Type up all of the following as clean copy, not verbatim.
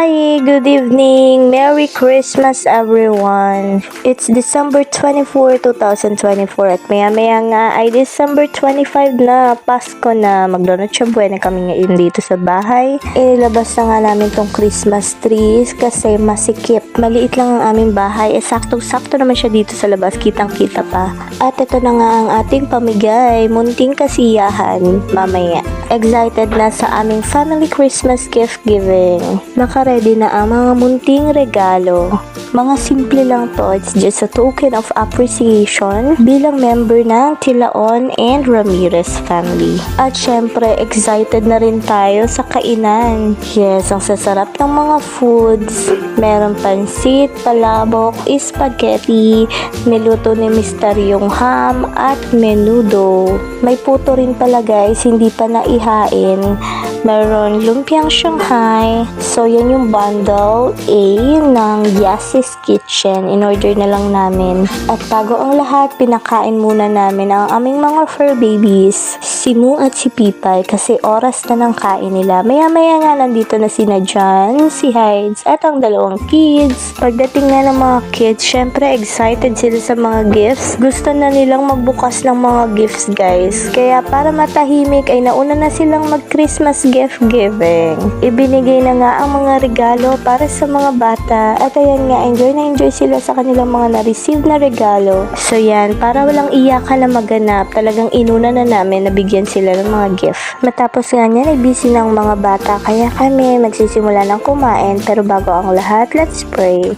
Hi, good evening. Merry Christmas everyone. It's December 24, 2024 at maya-maya nga ay December 25 na, Pasko na. Magdonut siya buwan na kami ngayon dito sa bahay. Inilabas na nga namin tong Christmas trees kasi masikip. Maliit lang ang aming bahay. Saktong-sakto naman siya dito sa labas. Kitang-kita pa. At ito na nga ang ating pamigay. Munting kasiyahan. Mamaya. Excited na sa aming family Christmas gift giving. Naka-ready na ang mga munting regalo. Mga simple lang to. It's just a token of appreciation bilang member ng Tilaon and Ramirez family. At syempre, excited na rin tayo sa kainan. Yes, ang sasarap ng mga foods. Meron pansit, palabok, spaghetti, niluto ni Mr. yung ham, at menudo. May puto rin pala guys, hindi pa naihain. Meron lumpiang Shanghai. So, yan yung bundle A ng Yassis Kitchen. In-order na lang namin. At bago ang lahat, pinakain muna namin ang aming mga fur babies. Si Mu at si Pipay kasi oras na ng kain nila. Maya-maya nga nandito na sina John, si Hides, at ang dalawang kids. Pagdating na ng mga kids, syempre excited sila sa mga gifts. Gusto na nilang magbukas ng mga gifts guys. Kaya para matahimik ay nauna na silang mag-Christmas gift giving. Ibinigay na nga ang mga regalo para sa mga bata at ayan nga, enjoy na enjoy sila sa kanilang mga na-receive na regalo. So yan, para walang iyakan na maganap, talagang inuna na namin na bigyan sila ng mga gift. Matapos nga niyan ay busy ng mga bata kaya kami magsisimula ng kumain, pero bago ang lahat, let's pray.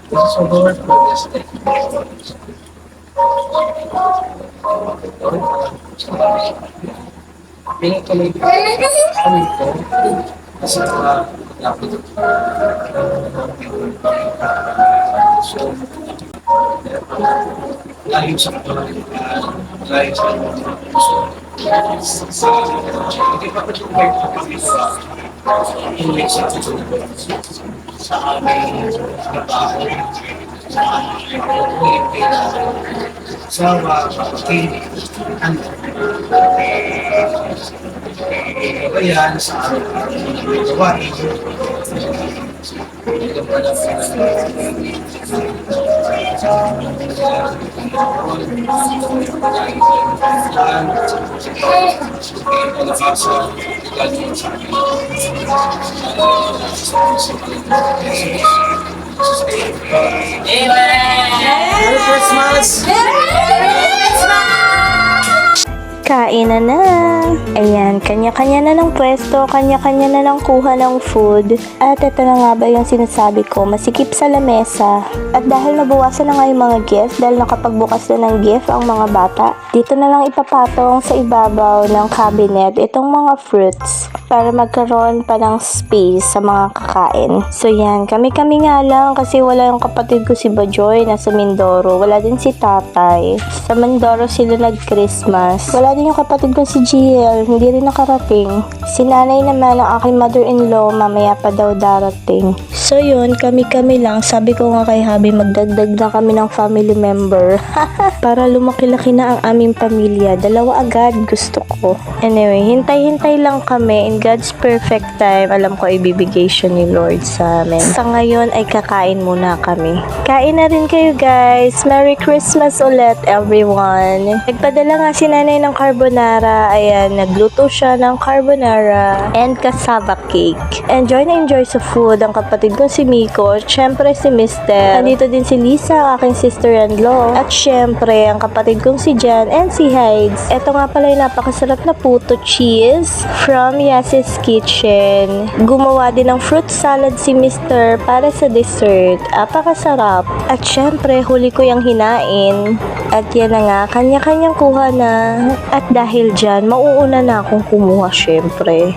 So Lord, for this day, pinatuloy kami po kasi dapat so layo sa katulad layo sa hindi pa pa kami hindi sa aming trabaho sa kaya sa aming gawain Merry Christmas! Kain na. Ayan, kanya-kanya na ng pwesto, kanya-kanya na ng kuha ng food. At ito na nga ba yung sinasabi ko, masikip sa lamesa. At dahil nabawasan na nga yung mga gift, dahil nakapagbukas na ng gift ang mga bata, dito na lang ipapatong sa ibabaw ng cabinet itong mga fruits para magkaroon pa ng space sa mga kakain. So yan, kami-kami nga lang kasi wala yung kapatid ko si Bajoy na sa Mindoro. Wala din si tatay. Sa Mindoro sila nag-Christmas. Wala din yung kapatid ko si Jiel, hindi rin nakarating. Si nanay naman ang aking mother-in-law, mamaya pa daw darating. So yun, kami-kami lang. Sabi ko nga kay Habi, magdagdag na kami ng family member. Para lumaki-laki na ang aming pamilya. Dalawa agad gusto ko. Anyway, hintay-hintay lang kami. In God's perfect time, alam ko ibibigay siya ni Lord sa amin. Sa ngayon ay kakain muna kami. Kain na rin kayo guys. Merry Christmas ulit everyone. Nagpadala nga si nanay ng carbonara. Ayan, nagluto siya ng carbonara and cassava cake. Enjoy na enjoy sa food ang kapatid ko si Miko. Syempre si Mr. Nandito din si Lisa, aking sister-in-law. At syempre, ang kapatid kong si Jan and si Hides. Ito nga pala yung napakasarap na puto cheese from Yassis Kitchen. Gumawa din ng fruit salad si Mr. para sa dessert. Apakasarap. At syempre, huli ko yung hinain. At yan na nga, kanya-kanyang kuha na. At dahil dyan, mauuna na akong kumuha syempre.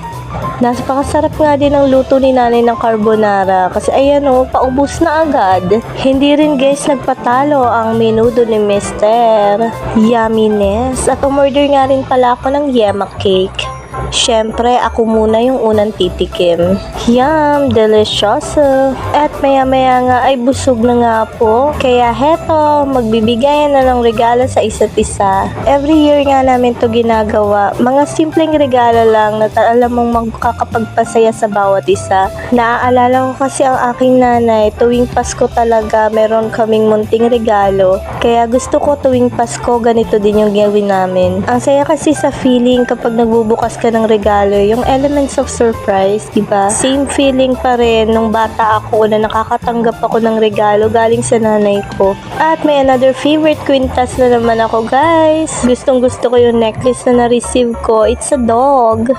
Napakasarap nga din ang luto ni nanay ng carbonara kasi ayan o, paubos na agad. Hindi rin guys nagpatalo ang menudo ni Mr. Yumminess. At umorder nga rin pala ako ng yema cake. Syempre, ako muna yung unang titikim. Yum! Delicioso! At maya-maya nga ay busog na nga po. Kaya heto, magbibigayan na ng regalo sa isa't isa. Every year nga namin to ginagawa. Mga simpleng regalo lang na alam mong magkakapagpasaya sa bawat isa. Naaalala ko kasi ang aking nanay, tuwing Pasko talaga meron kaming munting regalo. Kaya gusto ko tuwing Pasko ganito din yung gawin namin. Ang saya kasi sa feeling kapag nagbubukas ka ng regalo, yung elements of surprise, diba? Same feeling pa rin nung bata ako na nakakatanggap ako ng regalo galing sa nanay ko. At may another favorite kwintas na naman ako, guys. Gustong gusto ko yung necklace na na-receive ko. It's a dog.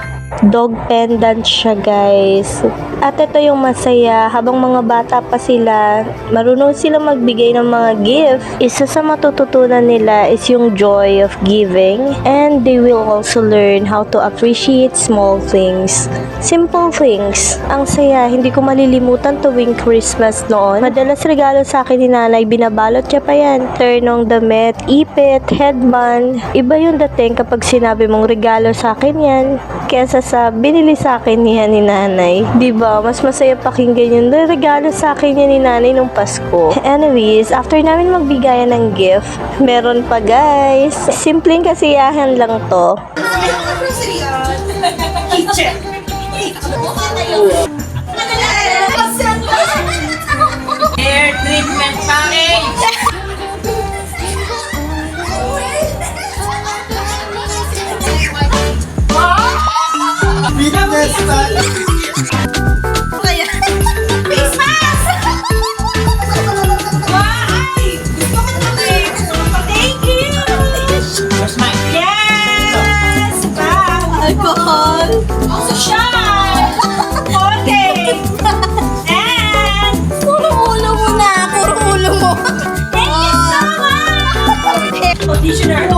Dog pendant siya, guys. At ito yung masaya, habang mga bata pa sila, marunong sila magbigay ng mga gift. Isa sa matututunan nila is yung joy of giving, and they will also learn how to appreciate small things. Simple things. Ang saya, hindi ko malilimutan tuwing Christmas noon. Madalas regalo sa akin ni nanay, binabalot niya pa yan. Ternong damit, ipit, headband. Iba yung dating kapag sinabi mong regalo sa akin yan, kesa sa binili sa akin niya ni nanay. Diba? Mas masaya pakinggan yun. Regalo sa akin niya ni nanay nung Pasko. Anyways, after namin magbigayan ng gift, meron pa, guys. Simpleng kasiyahan lang to. Hair treatment package! Fitness tayo. Face mask! Why? Gusto ko na Thank you! Where's mine? Yes! Wow! Alcohol! Social! Okay! And... Puro ulo mo na. Puro ulo mo. Thank you so much! Conditioner!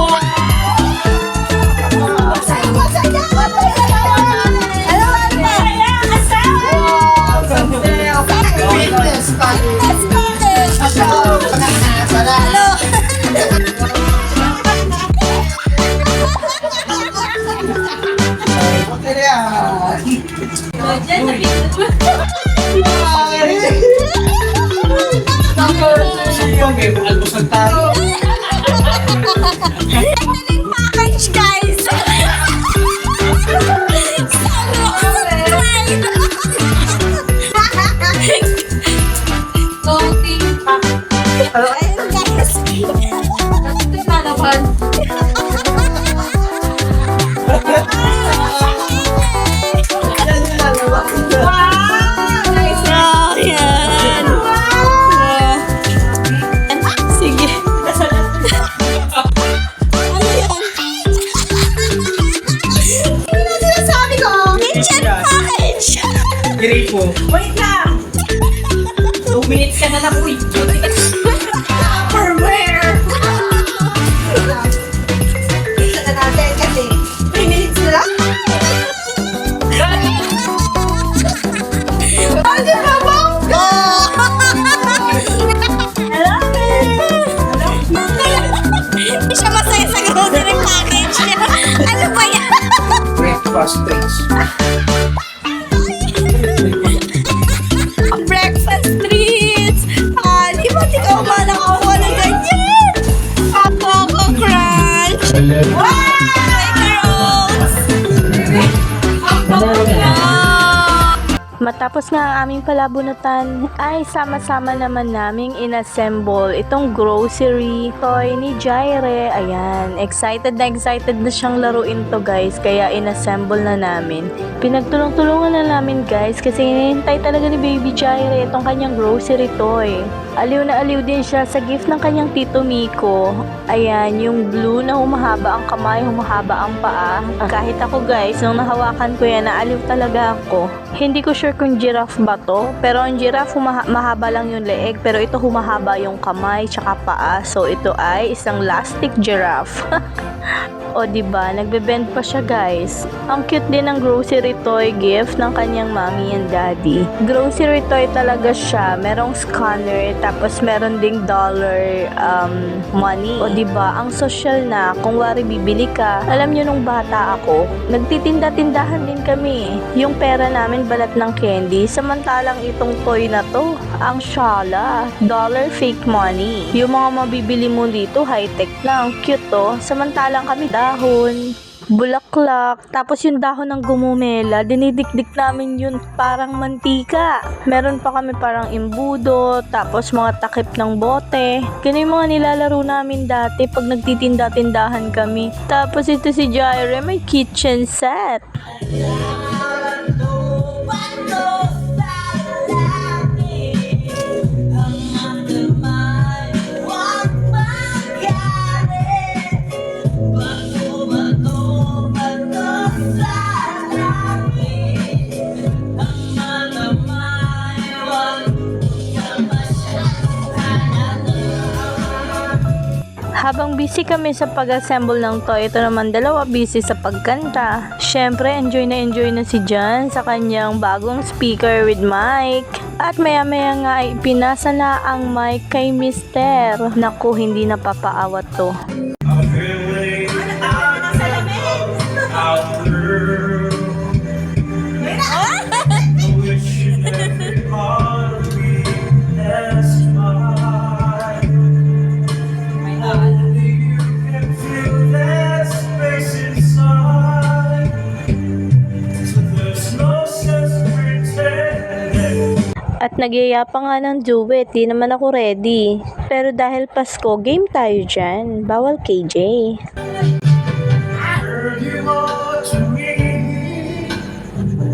Okay na yan. Yung game, almusal tayo. Package, guys. Ayun, guys. Oh, yan. Sige. Ano yan? Ano sinasabi ko? Kitchen package. Gripo. Wait lang! 2 minutes ka na lang, uy! Tupperware! Isa na natin kasi 3 minutes na lang. Ano ba bongga? Hello, Hindi siya masaya sa grocery package niya. Ano ba yan? Breakfast treats. Breakfast treats! Di ba't ikaw ba nakakuha ng ganyan? Coco Crunch! Quaker Oats! Matapos nga ang aming palabunutan, ay sama-sama naman naming inassemble itong grocery toy ni Jaire. Ayan, excited na siyang laruin to, guys, kaya inassemble na namin. Pinagtulong-tulungan na namin, guys, kasi hinihintay talaga ni Baby Jaire itong kanyang grocery toy. Aliw na aliw din siya sa gift ng kanyang tito Miko. Ayan, yung blue na humahaba ang kamay, humahaba ang paa. Kahit ako, guys, nung nahawakan ko yan, naaliw talaga ako. Hindi ko sure kung giraffe ba to, pero ang giraffe mahaba lang yung leeg, pero ito humahaba yung kamay tsaka paa. So ito ay isang plastic giraffe. O diba, nagbe-bend pa siya guys. Ang cute din ng grocery toy gift ng kanyang mommy and daddy. Grocery toy talaga siya. Merong scanner, tapos meron ding dollar money. O diba, ang social na, kung wari bibili ka. Alam nyo nung bata ako, nagtitinda-tindahan din kami. Yung pera namin balat ng candy, samantalang itong toy na to, ang syala, dollar fake money. Yung mga mabibili mo dito, high-tech na, ang cute to. Samantalang kami dahon, bulaklak, tapos yung dahon ng gumumela, dinidikdik namin yun parang mantika. Meron pa kami parang imbudo, tapos mga takip ng bote. Ganun yung mga nilalaro namin dati pag nagtitinda-tindahan kami. Tapos ito si Jaire, may kitchen set. Habang busy kami sa pag-assemble ng toy, ito naman dalawa busy sa pagkanta. Syempre, enjoy na si John sa kanyang bagong speaker with mic. At maya-maya nga ay pinasa na ang mic kay Mister. Naku, hindi napapaawat to. At nagyaya pa nga ng duet, di naman ako ready. Pero dahil Pasko, game tayo dyan. Bawal KJ. You are to me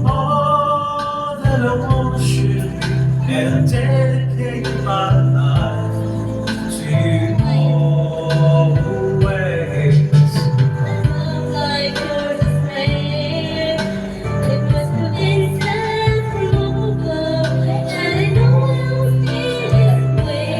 all that I worship and dedicate my life to you always. Like you're the same. It must have been sent from above. And I know I'll feel this way.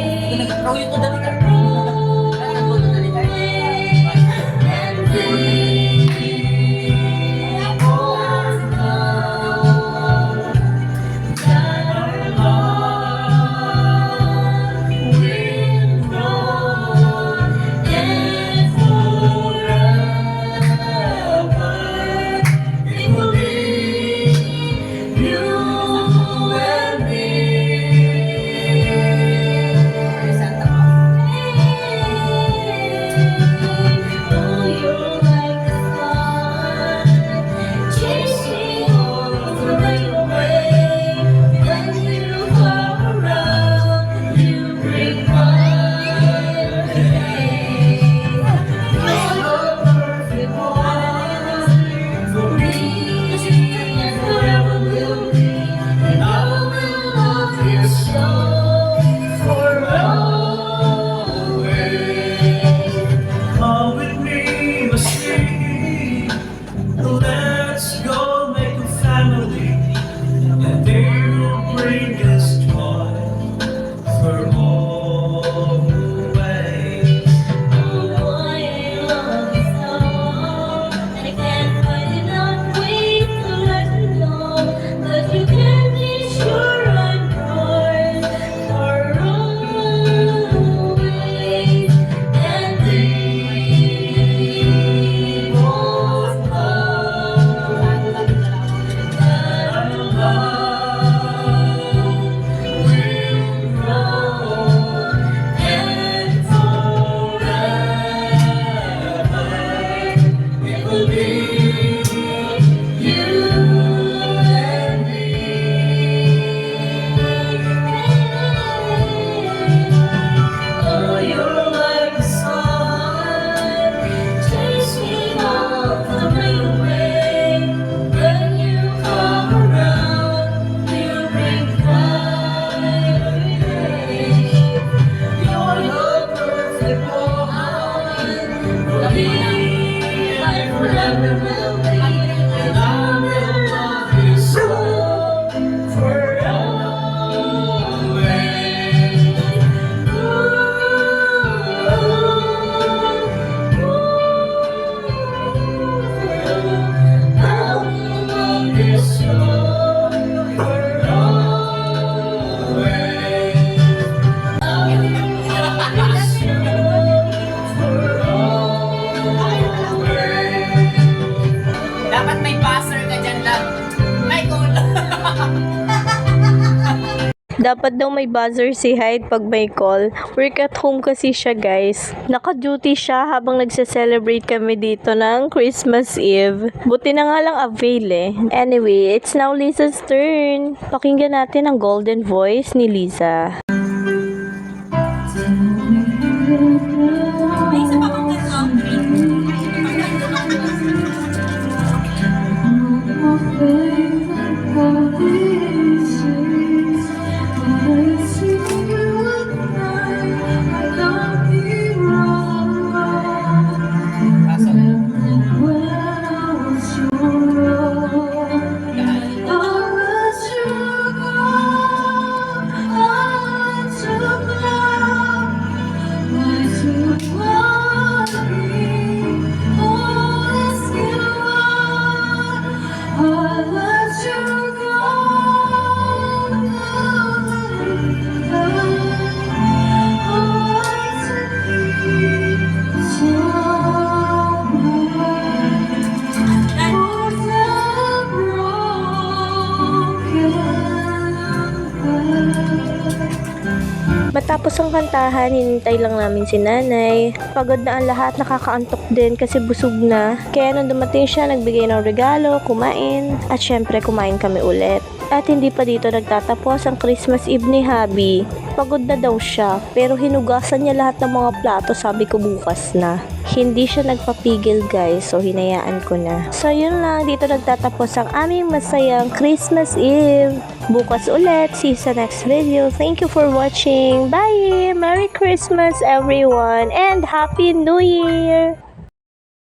Dapat may buzzer ka dyan lang. My God! Dapat daw may buzzer si Hyde pag may call. Work at home kasi siya, guys. Naka-duty siya habang nagse-celebrate kami dito ng Christmas Eve. Buti na nga lang avail eh. Anyway, it's now Liza's turn. Pakinggan natin ang golden voice ni Liza. May isa pa bang ganun? Matapos ang kantahan, hinintay lang namin si nanay. Pagod na ang lahat, nakakaantok din kasi busog na. Kaya nung dumating siya, nagbigay ng regalo, kumain, at syempre kumain kami ulit. At hindi pa dito nagtatapos ang Christmas Eve ni Habi. Pagod na daw siya, pero hinugasan niya lahat ng mga plato, sabi ko bukas na. Hindi siya nagpapigil, guys, so hinayaan ko na. So yun lang, dito nagtatapos ang aming masayang Christmas Eve. Bukas ulit, see you sa next video. Thank you for watching. Bye! Merry Christmas everyone and Happy New Year!